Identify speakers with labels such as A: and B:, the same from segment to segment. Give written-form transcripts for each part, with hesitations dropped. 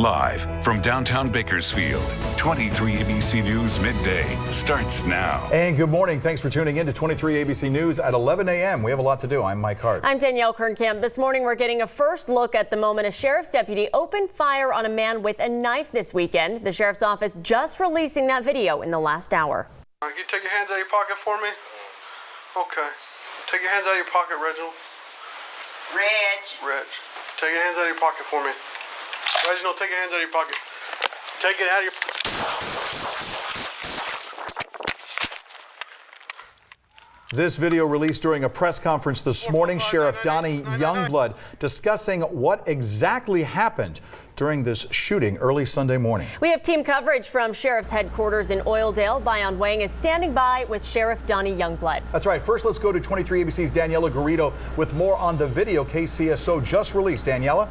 A: Live from downtown Bakersfield, 23 ABC News Midday starts now.
B: And good morning. Thanks for tuning in to 23 ABC News at 11 a.m. We have a lot to do. I'm Mike Hart.
C: I'm Danielle Kernkamp. This morning we're getting a first look at the moment a sheriff's deputy opened fire on a man with a knife this weekend. The sheriff's office just releasing that video in the last hour.
D: Can you take your hands out of your pocket for me? Okay. Take your hands out of your pocket, Reginald. Reg. Take your hands out of your pocket for me. Reginald, take your hands out of your pocket. Take it out of your...
B: This video released during a press conference this morning. Sheriff Donnie Youngblood discussing what exactly happened during this shooting early Sunday morning.
C: We have team coverage from Sheriff's headquarters in Oildale. Bayan Wang is standing by with Sheriff Donnie Youngblood.
B: That's right. First, let's go to 23 ABC's Daniela Garrido with more on the video KCSO just released. Daniela?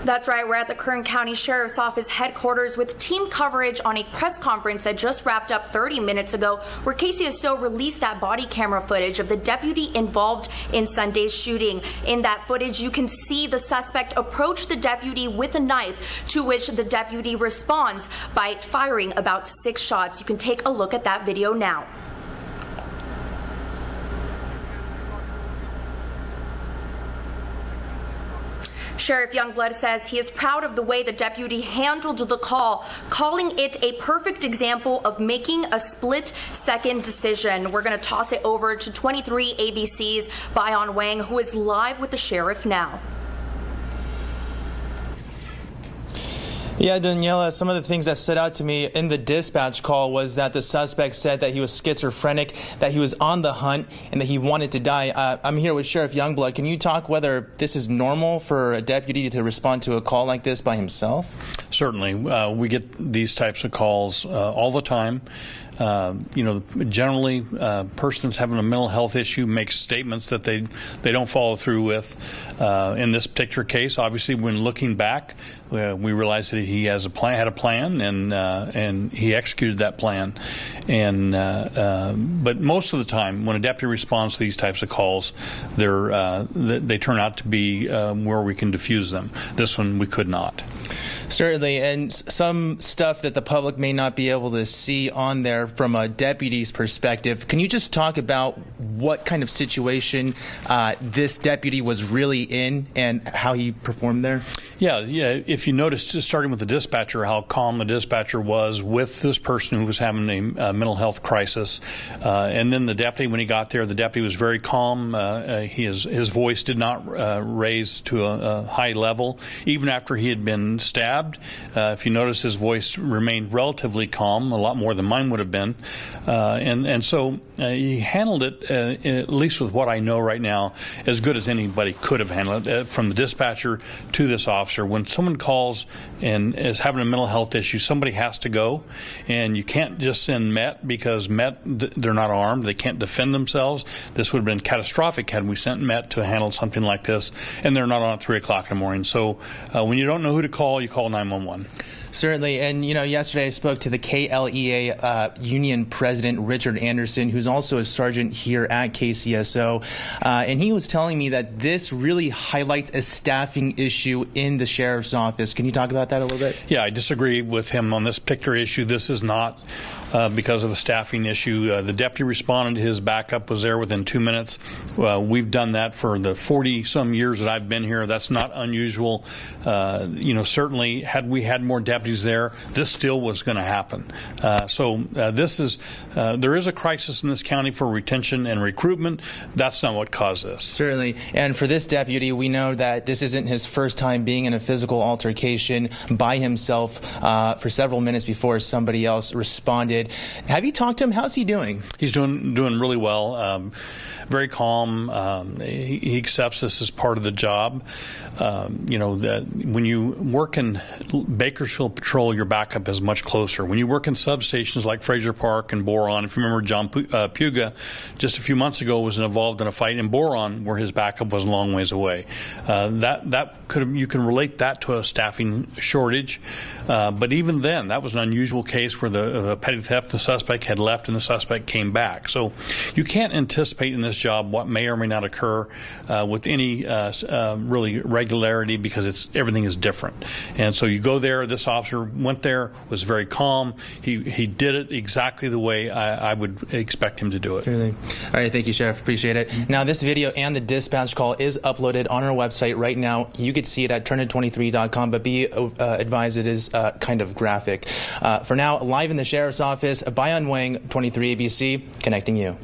E: That's right. We're at the Kern County Sheriff's Office headquarters with team coverage on a press conference that just wrapped up 30 minutes ago, where KCSO released that body camera footage of the deputy involved in Sunday's shooting. In that footage, you can see the suspect approach the deputy with a knife, to which the deputy responds by firing about 6 shots. You can take a look at that video now. Sheriff Youngblood says he is proud of the way the deputy handled the call, calling it a perfect example of making a split-second decision. We're going to toss it over to 23 ABC's Bayan Wang, who is live with the sheriff now.
F: Yeah, Daniela, some of the things that stood out to me in the dispatch call was that the suspect said that he was schizophrenic, that he was on the hunt, and that he wanted to die. I'm here with Sheriff Youngblood. Can you talk whether this is normal for a deputy to respond to a call like this by himself?
G: Certainly. We get these types of calls all the time. Generally, persons having a mental health issue make statements that they don't follow through with. In this particular case, obviously, when looking back, we realized that he had a plan, and he executed that plan. But most of the time, when a deputy responds to these types of calls, they turn out to be where we can diffuse them. This one, we could not.
F: Certainly, and some stuff that the public may not be able to see on there from a deputy's perspective. Can you just talk about what kind of situation this deputy was really in and how he performed there? Yeah.
G: If you notice, just starting with the dispatcher, how calm the dispatcher was with this person who was having a mental health crisis. And then the deputy, when he got there, the deputy was very calm. His voice did not raise to a high level, even after he had been stabbed. If you notice, his voice remained relatively calm, a lot more than mine would have been. And so he handled it, at least with what I know right now, as good as anybody could have handled it, from the dispatcher to this officer. When someone calls and is having a mental health issue, somebody has to go, and you can't just send MET, because MET, they're not armed, they can't defend themselves. This would have been catastrophic had we sent MET to handle something like this, and they're not on at 3 o'clock in the morning. So when you don't know who to call, you call 911.
F: Certainly, and yesterday I spoke to the KLEA union president, Richard Anderson, who's also a sergeant here at KCSO, and he was telling me that this really highlights a staffing issue in the sheriff's office. Can you talk about that a little bit?
G: Yeah, I disagree with him on this particular issue. This is not because of a staffing issue. The deputy responded. His backup was there within 2 minutes. We've done that for the 40-some years that I've been here. That's not unusual. Certainly, had we had more deputies there, this still was going to happen. There is a crisis in this county for retention and recruitment. That's not what caused this.
F: Certainly. And for this deputy, we know that this isn't his first time being in a physical altercation by himself for several minutes before somebody else responded. Have you talked to him? How's he doing? He's doing really well. Very calm. He accepts this as part of the job. That when you work in Bakersfield Patrol, your backup is much closer. When you work in substations like Fraser Park and Boron, if you remember, John Puga just a few months ago was involved in a fight in Boron where his backup was a long ways away. You can relate that to a staffing shortage. But even then, that was an unusual case where the petty theft
G: if the suspect had left and the suspect came back. So you can't anticipate in this job what may or may not occur with any really regularity, because everything is different. And so you go there. This officer went there, was very calm. He did it exactly the way I would expect him to do it.
F: All right, thank you, Sheriff. Appreciate it. Now, this video and the dispatch call is uploaded on our website right now. You could see it at turn23.com, but be advised it is kind of graphic. For now, live in the Sheriff's Office, Bayan Wang, 23 ABC, connecting you.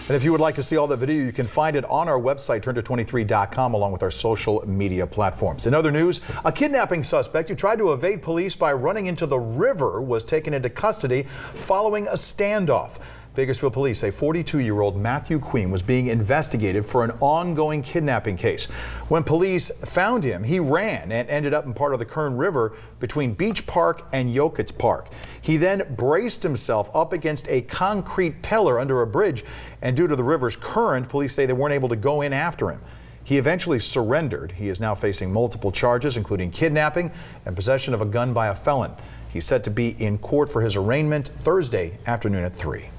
B: And if you would like to see all that video, you can find it on our website, turn23.com, along with our social media platforms. In other news, a kidnapping suspect who tried to evade police by running into the river was taken into custody following a standoff. Bakersfield police say 42-year-old Matthew Queen was being investigated for an ongoing kidnapping case. When police found him, he ran and ended up in part of the Kern River between Beach Park and Yokitz Park. He then braced himself up against a concrete pillar under a bridge, and due to the river's current, police say they weren't able to go in after him. He eventually surrendered. He is now facing multiple charges, including kidnapping and possession of a gun by a felon. He's set to be in court for his arraignment Thursday afternoon at 3.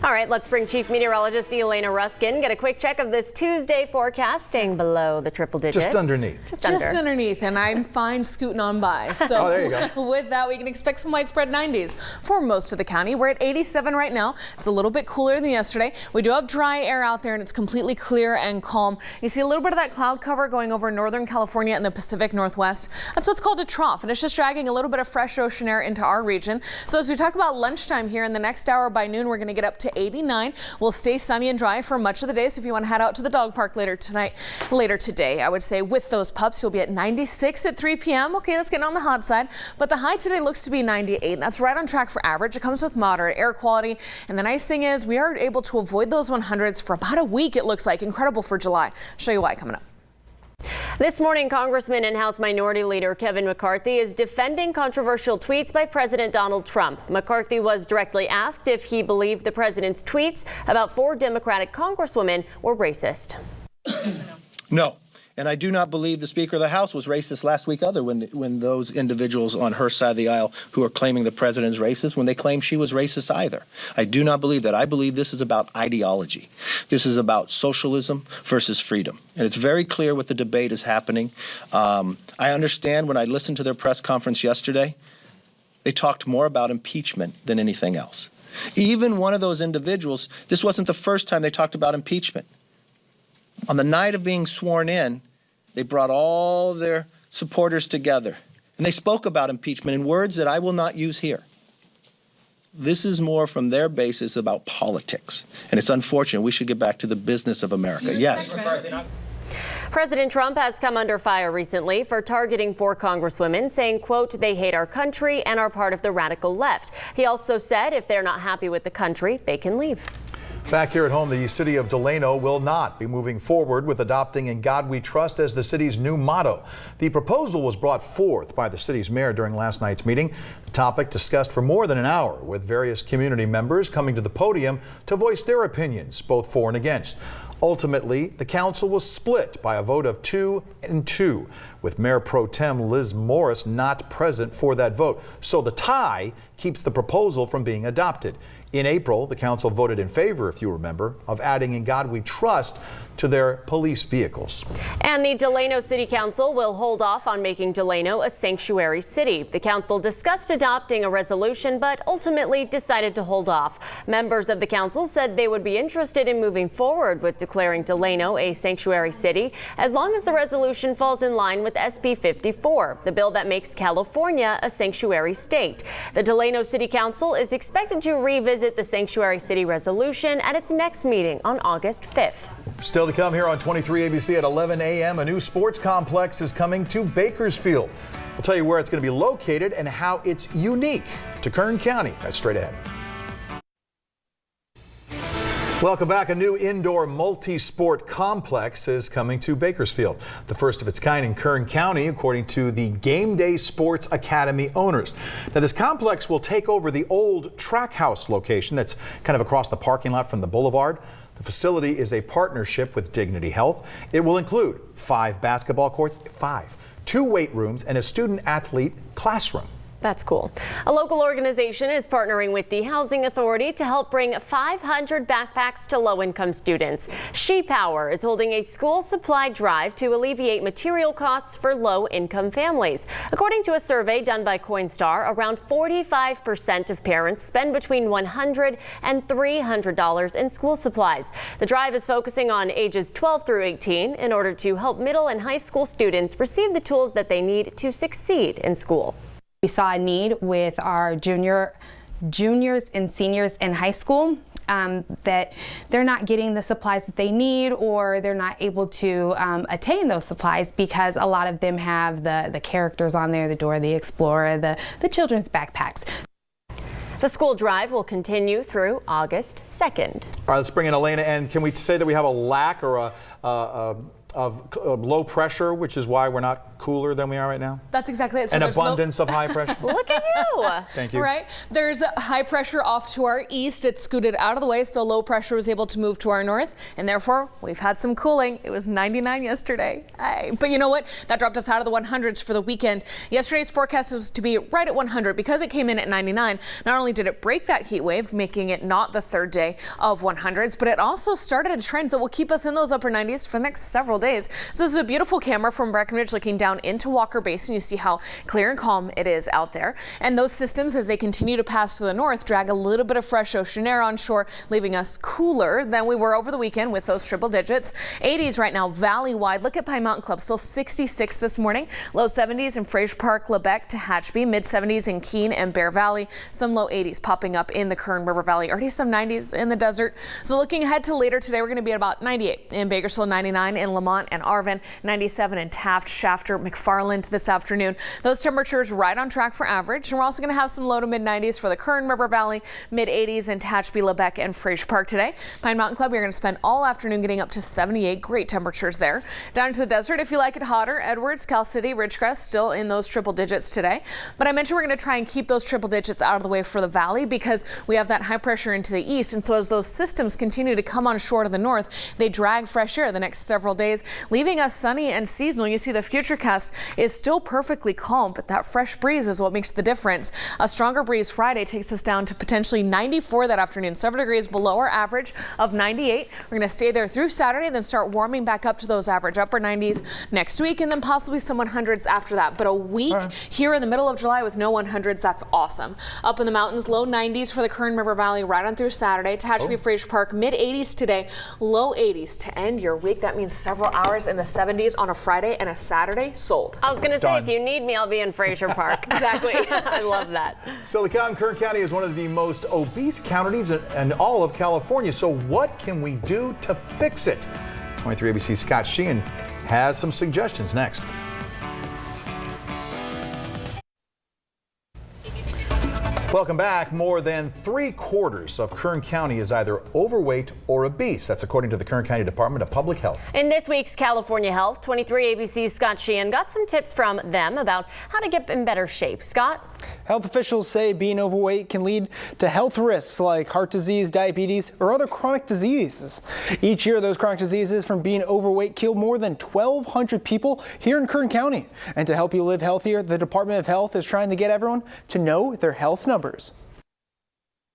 C: All right, let's bring Chief Meteorologist Elena Ruskin. Get a quick check of this Tuesday forecast, staying below the triple digits.
B: Just underneath.
H: Just underneath, and I'm fine scooting on by. So
B: oh, there you go.
H: With that, we can expect some widespread 90s for most of the county. We're at 87 right now. It's a little bit cooler than yesterday. We do have dry air out there, and it's completely clear and calm. You see a little bit of that cloud cover going over Northern California and the Pacific Northwest. That's what's called a trough, and it's just dragging a little bit of fresh ocean air into our region. So as we talk about lunchtime here in the next hour, by noon, we're going to get up to 89. We'll stay sunny and dry for much of the day. So if you want to head out to the dog park later today, I would say with those pups, you'll be at 96 at 3 p.m. Okay, that's getting on the hot side, but the high today looks to be 98. That's right on track for average. It comes with moderate air quality. And the nice thing is we are able to avoid those 100s for about a week. It looks like incredible for July. I'll show you why coming up.
C: This morning, Congressman and House Minority Leader Kevin McCarthy is defending controversial tweets by President Donald Trump. McCarthy was directly asked if he believed the president's tweets about 4 Democratic congresswomen were racist.
I: No. And I do not believe the Speaker of the House was racist last week either when those individuals on her side of the aisle who are claiming the president is racist, when they claim she was racist either. I do not believe that. I believe this is about ideology. This is about socialism versus freedom. And it's very clear what the debate is happening. I understand when I listened to their press conference yesterday, they talked more about impeachment than anything else. Even one of those individuals, this wasn't the first time they talked about impeachment. On the night of being sworn in, they brought all their supporters together, and they spoke about impeachment in words that I will not use here. This is more from their basis about politics, and it's unfortunate. We should get back to the business of America. Yes.
C: President Trump has come under fire recently for targeting 4 congresswomen, saying, quote, they hate our country and are part of the radical left. He also said if they're not happy with the country, they can leave.
B: Back here at home, the city of Delano will not be moving forward with adopting "In God We Trust" as the city's new motto. The proposal was brought forth by the city's mayor during last night's meeting. The topic discussed for more than an hour, with various community members coming to the podium to voice their opinions, both for and against. Ultimately, the council was split by a vote of 2-2, with Mayor Pro Tem Liz Morris not present for that vote. So the tie keeps the proposal from being adopted. In April, the council voted in favor, if you remember, of adding "In God We Trust" to their police vehicles.
C: And the Delano City Council will hold off on making Delano a sanctuary city. The council discussed adopting a resolution, but ultimately decided to hold off. Members of the council said they would be interested in moving forward with declaring Delano a sanctuary city, as long as the resolution falls in line with SB 54, the bill that makes California a sanctuary state. The Delano City Council is expected to revisit the sanctuary city resolution at its next meeting on August 5th.
B: Still to come here on 23 ABC at 11 a.m. A new sports complex is coming to Bakersfield. We'll tell you where it's going to be located and how it's unique to Kern County. That's straight ahead. Welcome back. A new indoor multi-sport complex is coming to Bakersfield, the first of its kind in Kern County, according to the Game Day Sports Academy owners. Now, this complex will take over the old track house location that's kind of across the parking lot from the boulevard. The facility is a partnership with Dignity Health. It will include 5 basketball courts, 2 weight rooms, and a student-athlete classroom.
C: That's cool. A local organization is partnering with the Housing Authority to help bring 500 backpacks to low-income students. She Power is holding a school supply drive to alleviate material costs for low-income families. According to a survey done by Coinstar, around 45% of parents spend between $100 and $300 in school supplies. The drive is focusing on ages 12 through 18 in order to help middle and high school students receive the tools that they need to succeed in school.
J: We saw a need with our juniors and seniors in high school that they're not getting the supplies that they need, or they're not able to attain those supplies because a lot of them have the characters on there, the Dora the Explorer, the children's backpacks.
C: The school drive will continue through August 2nd.
B: All right, let's bring in Elena. And can we say that we have a lack or of low pressure, which is why we're not cooler than we are right now?
H: That's exactly it. So
B: an abundance of high pressure.
C: Look at you.
B: Thank you.
H: Right. There's high pressure off to our east. It's scooted out of the way, so low pressure was able to move to our north, and therefore we've had some cooling. It was 99 yesterday. But you know what? That dropped us out of the 100s for the weekend. Yesterday's forecast was to be right at 100 because it came in at 99. Not only did it break that heat wave, making it not the third day of 100s, but it also started a trend that will keep us in those upper 90s for the next several days. So this is a beautiful camera from Breckenridge looking down into Walker Basin. You see how clear and calm it is out there. And those systems, as they continue to pass to the north, drag a little bit of fresh ocean air on shore, leaving us cooler than we were over the weekend with those triple digits. 80s right now, valley-wide. Look at Pine Mountain Club, still 66 this morning. Low 70s in Fraser Park, Lebec to Hatchby. Mid 70s in Keene and Bear Valley. Some low 80s popping up in the Kern River Valley. Already some 90s in the desert. So looking ahead to later today, we're going to be at about 98 in Bakersfield, 99 in Lamont and Arvin, 97 in Taft, Shafter, McFarland this afternoon. Those temperatures right on track for average. And we're also going to have some low to mid 90s for the Kern River Valley, mid 80s in Hatchby, Lebec and Fraser Park today. Pine Mountain Club, you're going to spend all afternoon getting up to 78. Great temperatures there. Down to the desert, if you like it hotter, Edwards, Cal City, Ridgecrest still in those triple digits today. But I mentioned we're going to try and keep those triple digits out of the way for the valley because we have that high pressure into the east. And so as those systems continue to come on shore to the north, they drag fresh air the next several days, leaving us sunny and seasonal. You see the futurecast is still perfectly calm, but that fresh breeze is what makes the difference. A stronger breeze Friday takes us down to potentially 94 that afternoon, several degrees below our average of 98. We're going to stay there through Saturday, then start warming back up to those average upper 90s next week, and then possibly some 100s after that. But a week here in the middle of July with no 100s, that's awesome. Up in the mountains, low 90s for the Kern River Valley right on through Saturday. Tehachapi, Fraser Park, mid 80s today, low 80s to end your week. That means several hours in the 70s on a Friday and a Saturday. Sold.
C: I was going to say, if you need me, I'll be in Fraser Park. Exactly. I love that.
B: Still to come, Kern County is one of the most obese counties in all of California. So what can we do to fix it? 23 ABC's Scott Sheehan has some suggestions next. Welcome back. More than 3/4 of Kern County is either overweight or obese. That's according to the Kern County Department of Public Health.
C: In this week's California Health, 23 ABC's Scott Sheehan got some tips from them about how to get in better shape. Scott?
K: Health officials say being overweight can lead to health risks like heart disease, diabetes, or other chronic diseases. Each year, those chronic diseases from being overweight kill more than 1,200 people here in Kern County. And to help you live healthier, the Department of Health is trying to get everyone to know their health numbers.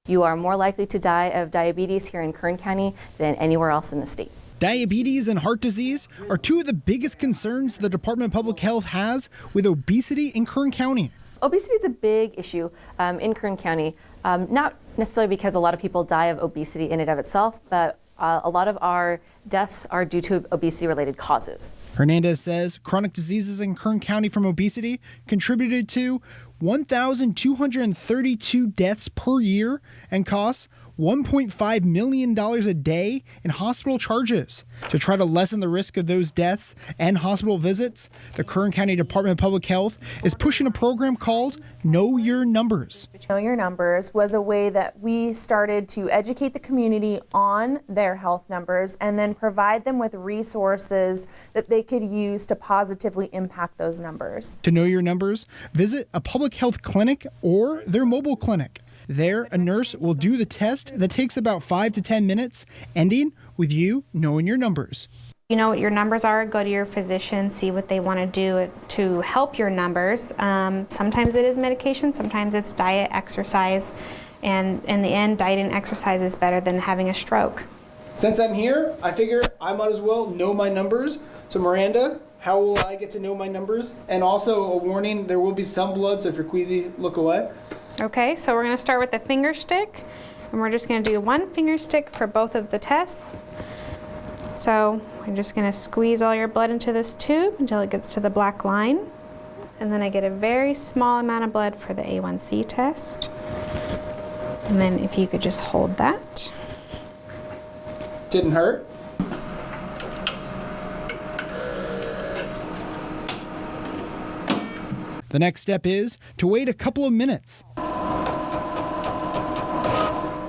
L: You are more likely to die of diabetes here in Kern County than anywhere else in the state.
M: Diabetes and heart disease are two of the biggest concerns the Department of Public Health has with obesity in Kern County.
L: Obesity is a big issue in Kern County, not necessarily because a lot of people die of obesity in and of itself, but a lot of our deaths are due to obesity-related causes.
M: Hernandez says chronic diseases in Kern County from obesity contributed to 1,232 deaths per year and costs $1.5 million a day in hospital charges. To try to lessen the risk of those deaths and hospital visits, the Kern County Department of Public Health is pushing a program called Know Your Numbers.
N: Know Your Numbers was a way that we started to educate the community on their health numbers and then provide them with resources that they could use to positively impact those numbers.
M: To know your numbers, visit a public health clinic or their mobile clinic. There, a nurse will do the test that takes about 5 to 10 minutes, ending with you knowing your numbers.
O: You know what your numbers are, go to your physician, see what they want to do to help your numbers. Sometimes it is medication, sometimes it's diet, exercise, and in the end, diet and exercise is better than having a stroke.
K: Since I'm here, I figure I might as well know my numbers. So Miranda, how will I get to know my numbers? And also a warning, there will be some blood, so if you're queasy, look away.
O: Okay, so we're going to start with the finger stick, and we're just going to do one finger stick for both of the tests. So we're just going to squeeze all your blood into this tube until it gets to the black line. And then I get a very small amount of blood for the A1C test. And then if you could just hold that.
K: Didn't hurt.
M: The next step is to wait a couple of minutes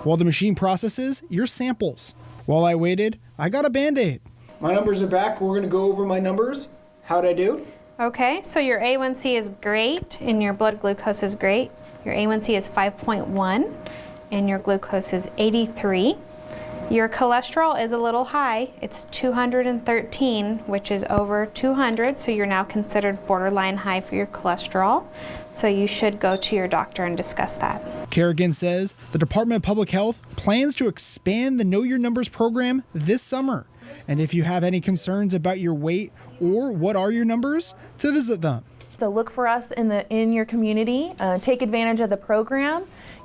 M: while the machine processes your samples. While I waited, I got a Band-Aid.
K: My numbers are back. We're going to go over my numbers. How'd I do?
O: Okay, so your A1C is great and your blood glucose is great. Your A1C is 5.1 and your glucose is 83. Your cholesterol is a little high. It's 213, which is over 200, so you're now considered borderline high for your cholesterol. So you should go to your doctor and discuss that.
M: Kerrigan says the Department of Public Health plans to expand the Know Your Numbers program this summer. And if you have any concerns about your weight or what are your numbers, to visit them.
N: So look for us in your community. Take advantage of the program.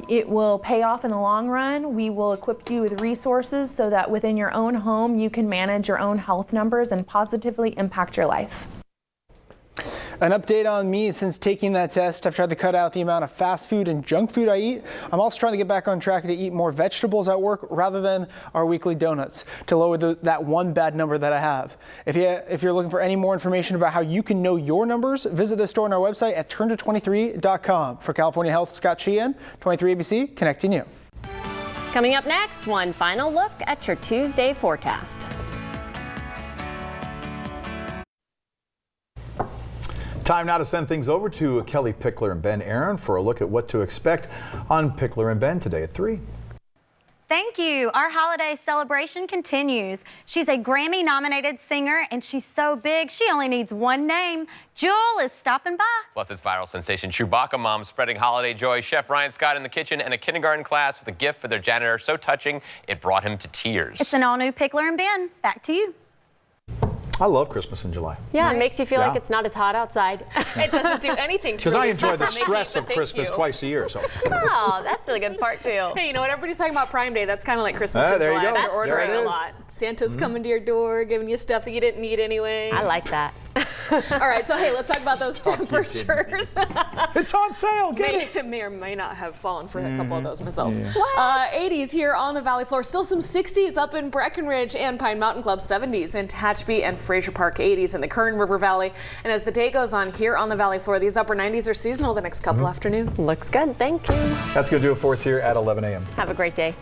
N: It will pay off in the long run. We will equip you with resources so that within your own home you can manage your own health numbers and positively impact your life.
K: An update on me since taking that test. I've tried to cut out the amount of fast food and junk food I eat. I'm also trying to get back on track to eat more vegetables at work rather than our weekly donuts to lower that one bad number that I have. If you're looking for any more information about how you can know your numbers, visit the store on our website at turnto23.com. For California Health, Scott Sheehan, 23ABC, connecting you.
C: Coming up next, one final look at your Tuesday forecast.
B: Time now to send things over to Kelly Pickler and Ben Aaron for a look at what to expect on Pickler and Ben today at 3.
P: Thank you. Our holiday celebration continues. She's a Grammy-nominated singer, and she's so big, she only needs one name. Jewel is stopping by.
Q: Plus, it's viral sensation Chewbacca mom spreading holiday joy. Chef Ryan Scott in the kitchen and a kindergarten class with a gift for their janitor so touching it brought him to tears.
P: It's an all-new Pickler and Ben. Back to you.
B: I love Christmas in July.
C: Yeah, it makes you feel like it's not as hot outside.
H: It doesn't do anything to
B: Because I enjoy the stress of Christmas twice a year. So.
C: Oh, that's a good part too.
H: Hey, you know what? Everybody's talking about Prime Day. That's kind of like Christmas in
B: there
H: July.
B: you go.
H: You're ordering
B: There it
H: a
B: is.
H: lot. Santa's coming to your door, giving you stuff that you didn't need anyway.
C: I like that.
H: All right, so hey, let's talk about those temperatures.
B: It's on sale. Get it.
H: May or may not have fallen for a couple of those myself. 80s here on the valley floor. Still some 60s up in Breckenridge and Pine Mountain Club. 70s in Tehachapi and Fraser Park. 80s in the Kern River Valley. And as the day goes on here on the valley floor, these upper 90s are seasonal the next couple afternoons.
C: Looks good. Thank you.
B: That's going to do it for us here at 11 a.m.
C: Have a great day.